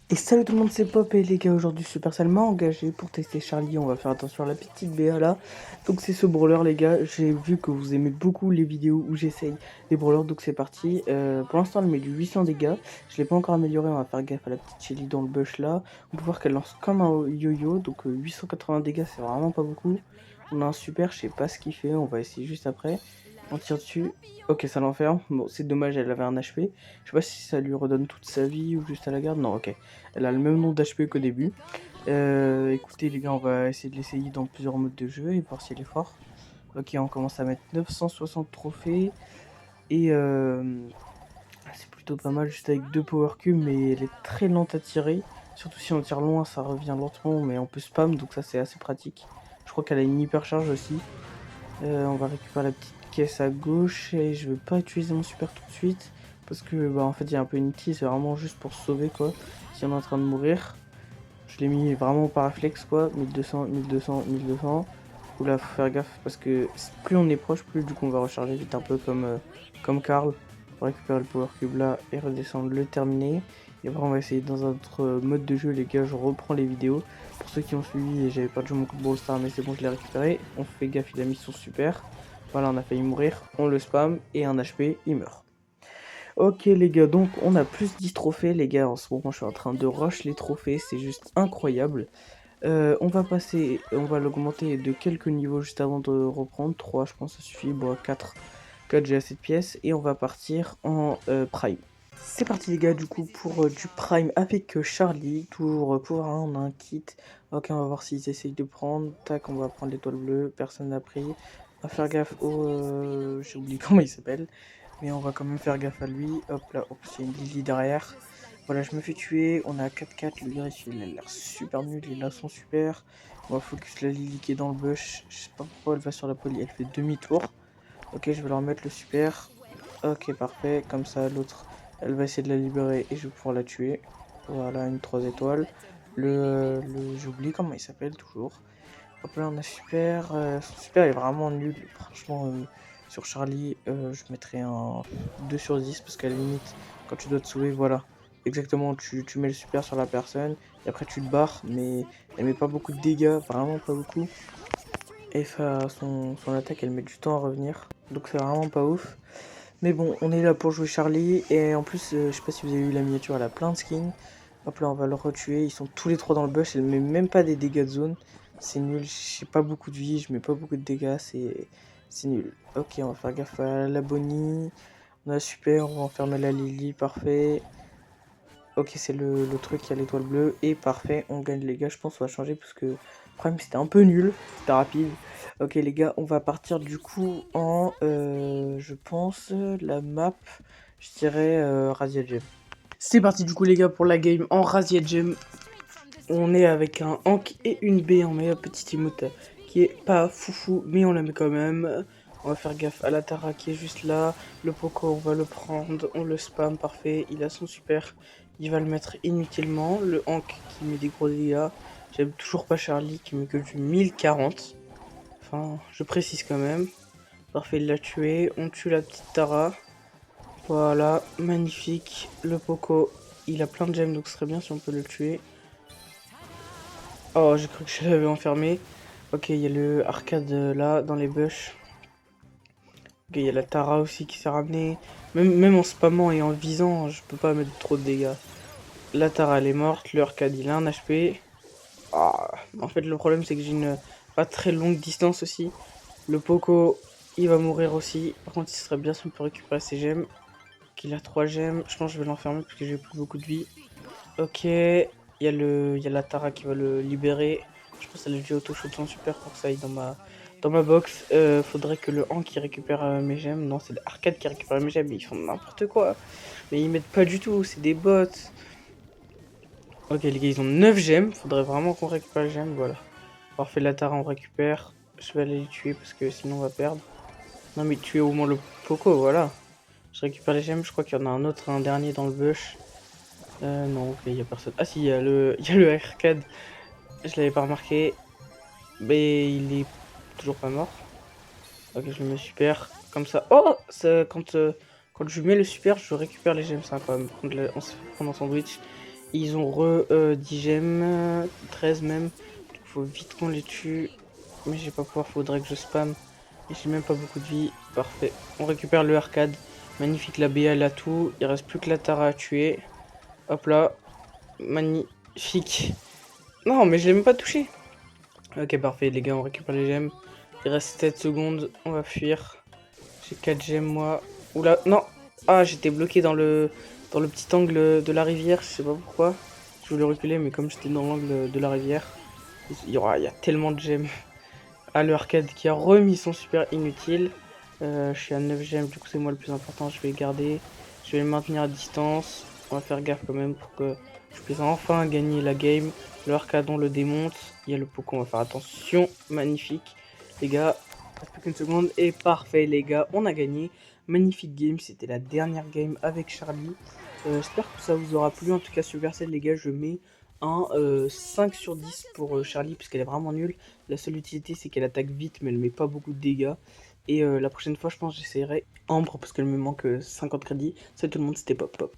Et salut tout le monde, c'est Pop et les gars, aujourd'hui Supercell m'a engagé pour tester Charlie, on va faire attention à la petite BA là. Donc c'est ce brawler les gars, j'ai vu que vous aimez beaucoup les vidéos où j'essaye les brawlers, donc c'est parti. Pour l'instant elle met du 800 dégâts, je l'ai pas encore amélioré, on va faire gaffe à la petite Shelly dans le bush là. On peut voir qu'elle lance comme un yo-yo, donc 880 dégâts c'est vraiment pas beaucoup. On a un super, je sais pas ce qu'il fait, on va essayer juste après. On tire dessus, ok ça l'enferme, bon c'est dommage elle avait un HP. Je sais pas si ça lui redonne toute sa vie ou juste à la garde, non ok. Elle a le même nombre d'HP qu'au début. Écoutez les gars, on va essayer de l'essayer dans plusieurs modes de jeu et voir si elle est forte. Ok, on commence à mettre 960 trophées. Et c'est plutôt pas mal juste avec 2 power cubes, mais elle est très lente à tirer. Surtout si on tire loin, ça revient lentement, mais on peut spam, donc ça c'est assez pratique. Je crois qu'elle a une hypercharge aussi. On va récupérer la petite caisse à gauche et je veux pas utiliser mon super tout de suite. Parce que bah en fait il y a un peu une tease, c'est vraiment juste pour se sauver quoi. Si on est en train de mourir. Je l'ai mis vraiment par réflexe quoi, 1200, 1200, 1200. Oula, faut faire gaffe parce que plus on est proche, plus du coup on va recharger vite un peu comme Karl. On va récupérer le power cube là et redescendre le terminer. Et après on va essayer dans un autre mode de jeu les gars, je reprends les vidéos. Pour ceux qui ont suivi, j'avais pas joué mon coup de Brawl Star mais c'est bon je l'ai récupéré. On fait gaffe, il a mis son super. Voilà, on a failli mourir, on le spam et un HP, il meurt. Ok les gars, donc on a plus 10 trophées les gars, en ce moment je suis en train de rush les trophées, c'est juste incroyable. On va passer, on va l'augmenter de quelques niveaux juste avant de reprendre, 3 je pense ça suffit, bon 4 j'ai assez de pièces, et on va partir en prime. C'est parti les gars du coup pour du prime avec Charlie, toujours pouvoir 1, on a un kit. Ok, on va voir s'ils essayent de prendre, tac on va prendre l'étoile bleue, personne n'a pris. On va faire gaffe au... j'ai oublié comment il s'appelle. Mais on va quand même faire gaffe à lui. Hop là, oups, il y a une Lily derrière. Voilà, je me fais tuer. On a 4-4. Le Iris, il a l'air super nul. Il a son super. On va focus la Lily qui est dans le bush. Je sais pas pourquoi elle va sur la poly. Elle fait demi-tour. Ok, je vais leur mettre le super. Ok, parfait. Comme ça, l'autre, elle va essayer de la libérer et je vais pouvoir la tuer. Voilà, une 3 étoiles. J'oublie comment il s'appelle toujours. Hop là, on a super. Son super est vraiment nul. Franchement, sur Charlie, je mettrais un 2 sur 10 parce qu'à la limite, quand tu dois te sauver, voilà. Exactement, tu mets le super sur la personne et après tu te barres, mais elle met pas beaucoup de dégâts, vraiment pas beaucoup. Et son attaque, elle met du temps à revenir. Donc c'est vraiment pas ouf. Mais bon, on est là pour jouer Charlie. Et en plus, je sais pas si vous avez vu la miniature, elle a plein de skins. Hop là, on va le retuer. Ils sont tous les trois dans le bush. Elle met même pas des dégâts de zone. C'est nul. J'ai pas beaucoup de vie. Je mets pas beaucoup de dégâts. C'est nul. Ok, on va faire gaffe à la Bonnie. On a super. On va enfermer la Lily. Parfait. Ok, c'est le truc qui a l'étoile bleue. Et parfait, on gagne les gars. Je pense qu'on va changer parce que Prime c'était un peu nul. C'était rapide. Ok les gars, on va partir du coup en, je pense, la map, je dirais Razia Gem. C'est parti du coup les gars pour la game en Razia Gem. On est avec un Hank et une B, on met un petit emote qui est pas foufou, mais on la met quand même. On va faire gaffe à la Tara qui est juste là. Le Poco, on va le prendre, on le spam, parfait. Il a son super, il va le mettre inutilement. Le Hank qui met des gros dégâts. J'aime toujours pas Charlie qui met que du 1040. Enfin, je précise quand même. Parfait, il l'a tué. On tue la petite Tara. Voilà, magnifique. Le Poco, il a plein de gemmes, donc ce serait bien si on peut le tuer. Oh, j'ai cru que je l'avais enfermé. Ok, il y a le arcade là, dans les bush. Ok, il y a la Tara aussi qui s'est ramenée. Même en spammant et en visant, je peux pas mettre trop de dégâts. La Tara, elle est morte. Le arcade, il a un HP. Ah, en fait, le problème, c'est que j'ai une pas très longue distance aussi. Le Poco, il va mourir aussi. Par contre, il serait bien si on peut récupérer ses gemmes. Qu'il a 3 gemmes. Je pense que je vais l'enfermer parce que j'ai plus beaucoup de vie. Ok, il y a la Tara qui va le libérer. Je pense qu'elle a dû auto-shoot son super pour que ça aille dans ma box. Faudrait que le Han qui récupère mes gemmes. Non, c'est l'Arcade qui récupère mes gemmes. Ils font n'importe quoi. Mais ils mettent pas du tout, c'est des bots. Ok, les gars, ils ont 9 gemmes. Faudrait vraiment qu'on récupère les gemmes. Voilà. Parfait, la Tara, on récupère. Je vais aller les tuer parce que sinon on va perdre. Non, mais tuer au moins le Poco, voilà. Je récupère les gemmes. Je crois qu'il y en a un autre, un dernier dans le bush. Non, ok, il y a personne. Ah si, il y a le arcade. Je l'avais pas remarqué. Mais il est toujours pas mort. Ok, je le mets super. Comme ça. Oh ça, quand je mets le super, je récupère les gemmes. Ça, quand même. Par contre, là, on se fait prendre en sandwich. Ils ont 10 gemmes, 13 même. Il faut vite qu'on les tue. Mais j'ai pas pouvoir, faudrait que je spam. Et j'ai même pas beaucoup de vie. Parfait. On récupère le arcade. Magnifique, la BA elle a tout. Il reste plus que la Tara à tuer. Hop là. Magnifique. Non, mais je l'ai même pas touché. Ok, parfait, les gars, on récupère les gemmes. Il reste 7 secondes. On va fuir. J'ai 4 gemmes, moi. Oula, non. Ah, j'étais bloqué dans le petit angle de la rivière. Je sais pas pourquoi. Je voulais reculer, mais comme j'étais dans l'angle de la rivière, il y a tellement de gemmes. Ah, le arcade qui a remis son super inutile. Je suis à 9 gemmes, du coup c'est moi le plus important, je vais le garder. Je vais le maintenir à distance. On va faire gaffe quand même pour que je puisse enfin gagner la game. Le arcade on le démonte. Il y a le Poco, on va faire attention. Magnifique. Les gars, il reste plus qu'une seconde. Et parfait les gars, on a gagné. Magnifique game, c'était la dernière game avec Charlie. J'espère que ça vous aura plu. En tout cas sur Supercell les gars, je mets un 5 sur 10 pour Charlie puisqu'elle est vraiment nulle. La seule utilité c'est qu'elle attaque vite mais elle met pas beaucoup de dégâts. Et la prochaine fois je pense j'essaierai Ambre parce qu'elle me manque 50 crédits. Salut tout le monde, c'était Pop Pop.